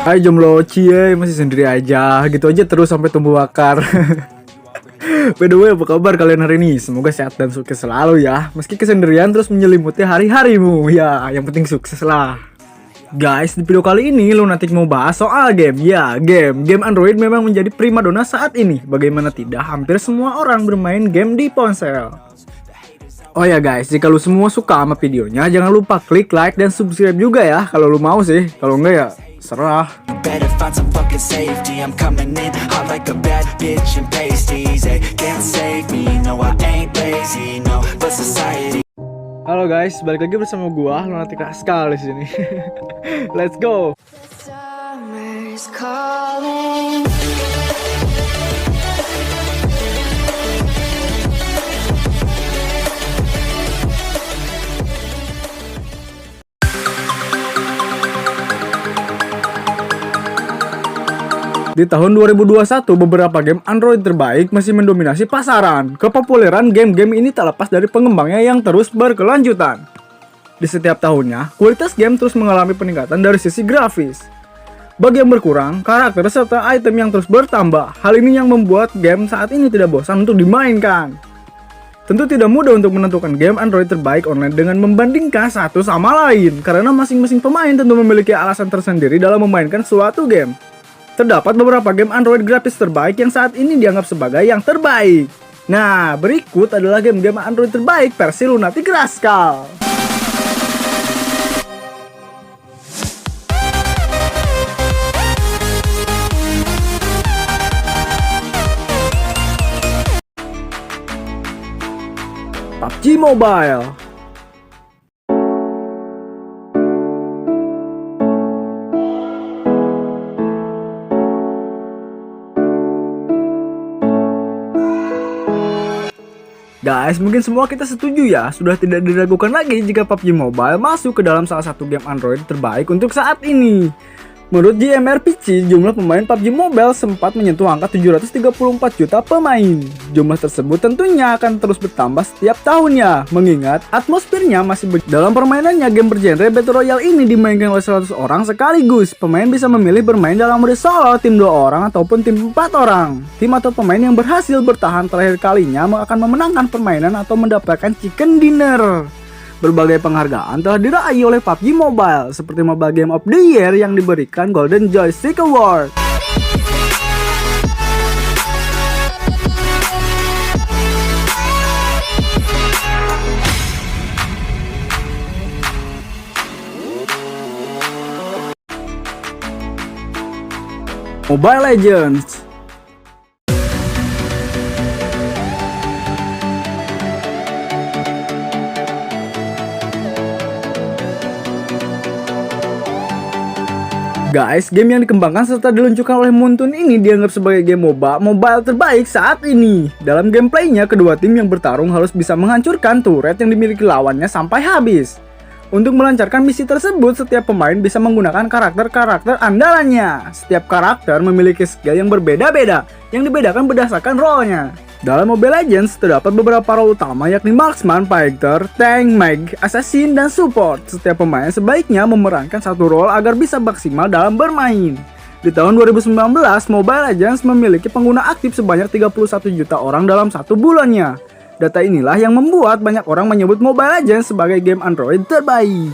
Hai jomblo, cie masih sendiri aja, gitu aja terus sampai tumbuh akar. By the way, apa kabar kalian hari ini? Semoga sehat dan sukses selalu ya. Meski kesendirian terus menyelimuti hari-harimu, ya yang penting sukses lah. Guys, di video kali ini Lunatic mau bahas soal game. Ya, game Android memang menjadi primadona saat ini. Bagaimana tidak, hampir semua orang bermain game di ponsel. Oh ya guys, jika lu semua suka sama videonya, jangan lupa klik like dan subscribe juga ya. Kalau lu mau sih, kalau enggak ya serah. Better find some fucking safety. I'm coming in hot like a bad bitch and pasties. They can't save me, no I ain't lazy, no, but society. Halo guys, balik lagi bersama gua Lunatic Rascal di sini. Let's go. Summer's calling. Di tahun 2021, beberapa game Android terbaik masih mendominasi pasaran. Kepopuleran game-game ini tak lepas dari pengembangnya yang terus berkelanjutan. Di setiap tahunnya, kualitas game terus mengalami peningkatan dari sisi grafis. Bagi yang berkurang, karakter serta item yang terus bertambah. Hal ini yang membuat game saat ini tidak bosan untuk dimainkan. Tentu tidak mudah untuk menentukan game Android terbaik online dengan membandingkan satu sama lain, karena masing-masing pemain tentu memiliki alasan tersendiri dalam memainkan suatu game. Terdapat beberapa game Android gratis terbaik yang saat ini dianggap sebagai yang terbaik. Nah, berikut adalah game-game Android terbaik versi Lunatic Rascal. PUBG Mobile. Guys, mungkin semua kita setuju ya, sudah tidak diragukan lagi jika PUBG Mobile masuk ke dalam salah satu game Android terbaik untuk saat ini. Menurut JMRPC, jumlah pemain PUBG Mobile sempat menyentuh angka 734 juta pemain. Jumlah tersebut tentunya akan terus bertambah setiap tahunnya, mengingat atmosfernya masih dalam permainannya. Game bergenre Battle Royale ini dimainkan oleh 100 orang sekaligus. Pemain bisa memilih bermain dalam mode solo, tim 2 orang, ataupun tim 4 orang. Tim atau pemain yang berhasil bertahan terakhir kalinya akan memenangkan permainan atau mendapatkan chicken dinner. Berbagai penghargaan telah diraih oleh PUBG Mobile, seperti Mobile Game of the Year yang diberikan Golden Joystick Award. Mobile Legends. Guys, game yang dikembangkan serta diluncurkan oleh Muntun ini dianggap sebagai game mobile terbaik saat ini. Dalam gameplaynya, kedua tim yang bertarung harus bisa menghancurkan turret yang dimiliki lawannya sampai habis. Untuk melancarkan misi tersebut, setiap pemain bisa menggunakan karakter-karakter andalannya. Setiap karakter memiliki skill yang berbeda-beda, yang dibedakan berdasarkan role-nya. Dalam Mobile Legends, terdapat beberapa role utama yakni Marksman, Fighter, Tank, Mag, Assassin, dan Support. Setiap pemain sebaiknya memerankan satu role agar bisa maksimal dalam bermain. Di tahun 2019, Mobile Legends memiliki pengguna aktif sebanyak 31 juta orang dalam satu bulannya. Data inilah yang membuat banyak orang menyebut Mobile Legends sebagai game Android terbaik.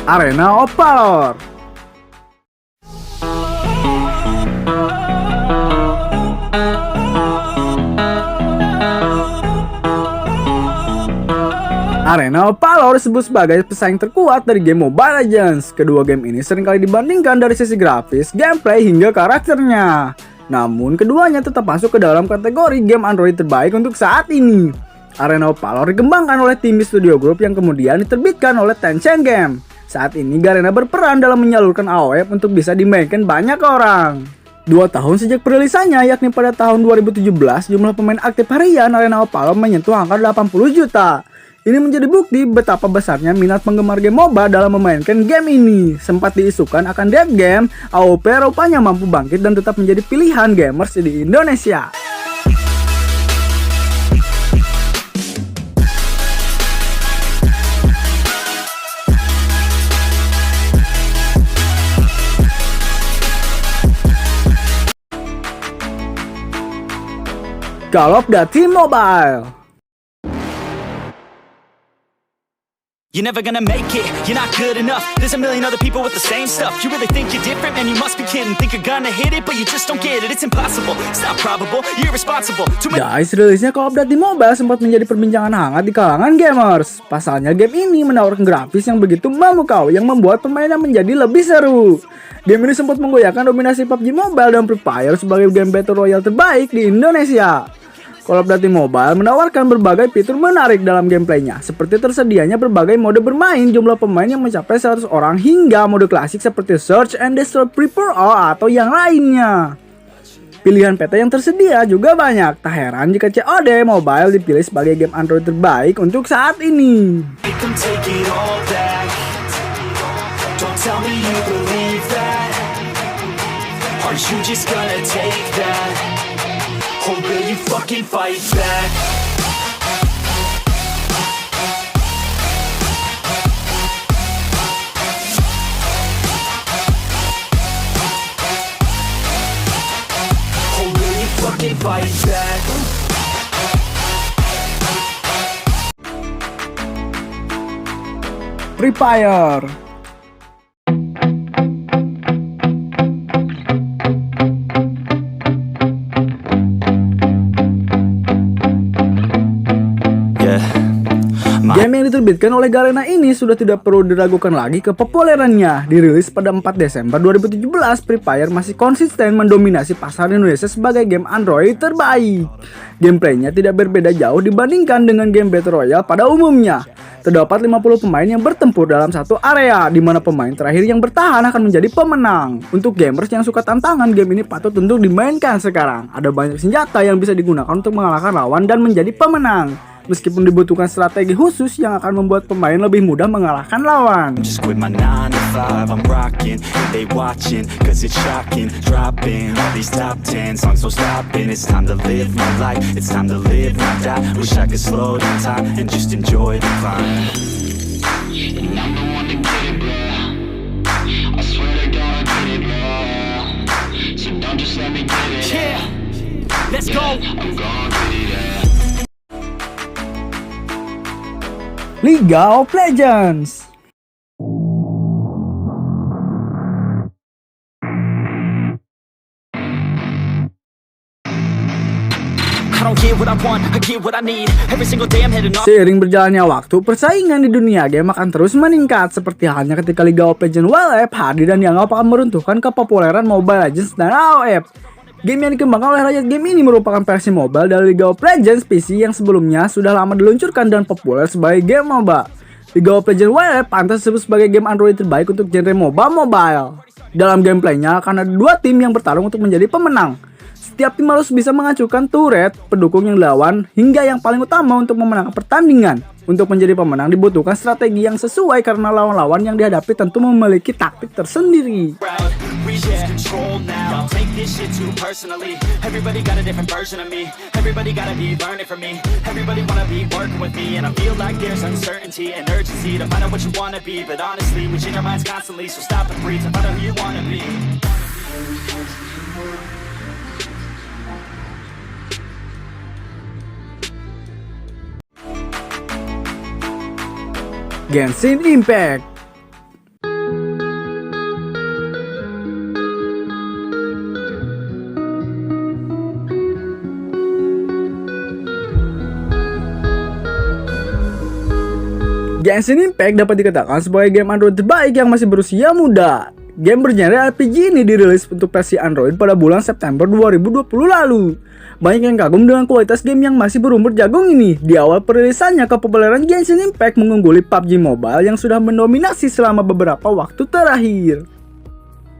Arena of Valor. Arena of Valor disebut sebagai pesaing terkuat dari game Mobile Legends. Kedua game ini seringkali dibandingkan dari sisi grafis, gameplay, hingga karakternya. Namun keduanya tetap masuk ke dalam kategori game Android terbaik untuk saat ini. Arena of Valor dikembangkan oleh tim Studio Group yang kemudian diterbitkan oleh Tencent Game. Saat ini Garena berperan dalam menyalurkan AoE untuk bisa dimainkan banyak orang. 2 tahun sejak perilisannya, yakni pada tahun 2017, jumlah pemain aktif harian Arena of Valor menyentuh angka 80 juta. Ini menjadi bukti betapa besarnya minat penggemar game MOBA dalam memainkan game ini. Sempat diisukan akan dead game, AOP rupanya mampu bangkit dan tetap menjadi pilihan gamers di Indonesia. Call of Duty Mobile. You're never gonna make it, you're not good enough. There's a million other people with the same stuff. You really think you're different? Man, you must be kidding. Think you're gonna hit it, but you just don't get it. It's impossible, it's not probable, you're irresponsible. Guys, rilisnya Call of Duty Mobile sempat menjadi perbincangan hangat di kalangan gamers. Pasalnya game ini menawarkan grafis yang begitu memukau yang membuat permainan menjadi lebih seru. Game ini sempat menggoyahkan dominasi PUBG Mobile dan Free Fire sebagai game Battle Royale terbaik di Indonesia. Call of Duty Mobile menawarkan berbagai fitur menarik dalam gameplaynya, seperti tersedianya berbagai mode bermain, jumlah pemain yang mencapai 100 orang, hingga mode klasik seperti Search and Destroy Free for All atau yang lainnya. Pilihan peta yang tersedia juga banyak, tak heran jika COD Mobile dipilih sebagai game Android terbaik untuk saat ini. Or will you fucking fight back? Or will you fucking fight back? Free Fire. Game yang diterbitkan oleh Garena ini sudah tidak perlu diragukan lagi kepopulerannya. Dirilis pada 4 Desember 2017, Free Fire masih konsisten mendominasi pasar Indonesia sebagai game Android terbaik. Gameplaynya tidak berbeda jauh dibandingkan dengan game Battle Royale pada umumnya. Terdapat 50 pemain yang bertempur dalam satu area, di mana pemain terakhir yang bertahan akan menjadi pemenang. Untuk gamers yang suka tantangan, game ini patut untuk dimainkan sekarang. Ada banyak senjata yang bisa digunakan untuk mengalahkan lawan dan menjadi pemenang. Meskipun dibutuhkan strategi khusus yang akan membuat pemain lebih mudah mengalahkan lawan. Just quit my 9 to 5, I'm rocking, they watching, cause it's shocking, dropping all these top 10 songs, so stopping, it's time to live my life, it's time to live, not die, wish I could slow down time and just enjoy the climb. And I'm the one to get it, bro, I swear to God I get it, bro, so don't just let me get it. Yeah, let's go. I'm gonna get it, yeah. League of Legends. Seiring berjalannya waktu, persaingan di dunia game akan terus meningkat, seperti halnya ketika League of Legends Wild hadir dan dianggap akan meruntuhkan kepopuleran Mobile Legends dan AoF. Game yang dikembangkan oleh Riot Games ini merupakan versi mobile dari League of Legends PC yang sebelumnya sudah lama diluncurkan dan populer sebagai game MOBA. League of Legends Wild pantas disebut sebagai game Android terbaik untuk genre MOBA mobile. Dalam gameplaynya akan ada 2 tim yang bertarung untuk menjadi pemenang. Setiap tim harus bisa menghancurkan turret, pendukung yang dilawan, hingga yang paling utama untuk memenangkan pertandingan. Untuk menjadi pemenang dibutuhkan strategi yang sesuai karena lawan-lawan yang dihadapi tentu memiliki taktik tersendiri. Genshin Impact. Genshin Impact dapat dikatakan sebagai game Android terbaik yang masih berusia muda. Game bergenre RPG ini dirilis untuk versi Android pada bulan September 2020 lalu. Banyak yang kagum dengan kualitas game yang masih berumur jagung ini. Di awal perilisannya, kepopuleran Genshin Impact mengungguli PUBG Mobile yang sudah mendominasi selama beberapa waktu terakhir.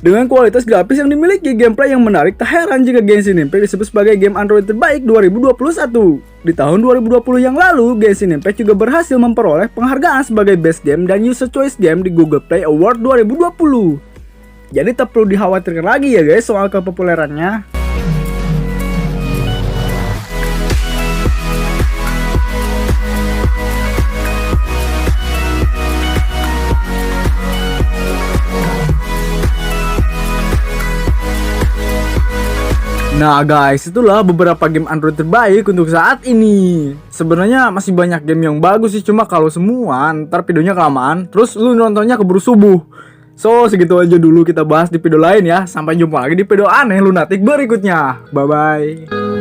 Dengan kualitas grafis yang dimiliki, gameplay yang menarik, tak heran jika Genshin Impact disebut sebagai game Android terbaik 2021. Di tahun 2020 yang lalu, Genshin Impact juga berhasil memperoleh penghargaan sebagai Best Game dan User Choice Game di Google Play Award 2020. Jadi tak perlu dikhawatirkan lagi ya guys soal kepopulerannya. Nah guys, itulah beberapa game Android terbaik untuk saat ini. Sebenarnya masih banyak game yang bagus sih, cuma kalau semua ntar videonya kelamaan, terus lu nontonnya keburu subuh. So segitu aja dulu, kita bahas di video lain ya. Sampai jumpa lagi di video aneh lunatik berikutnya. Bye bye.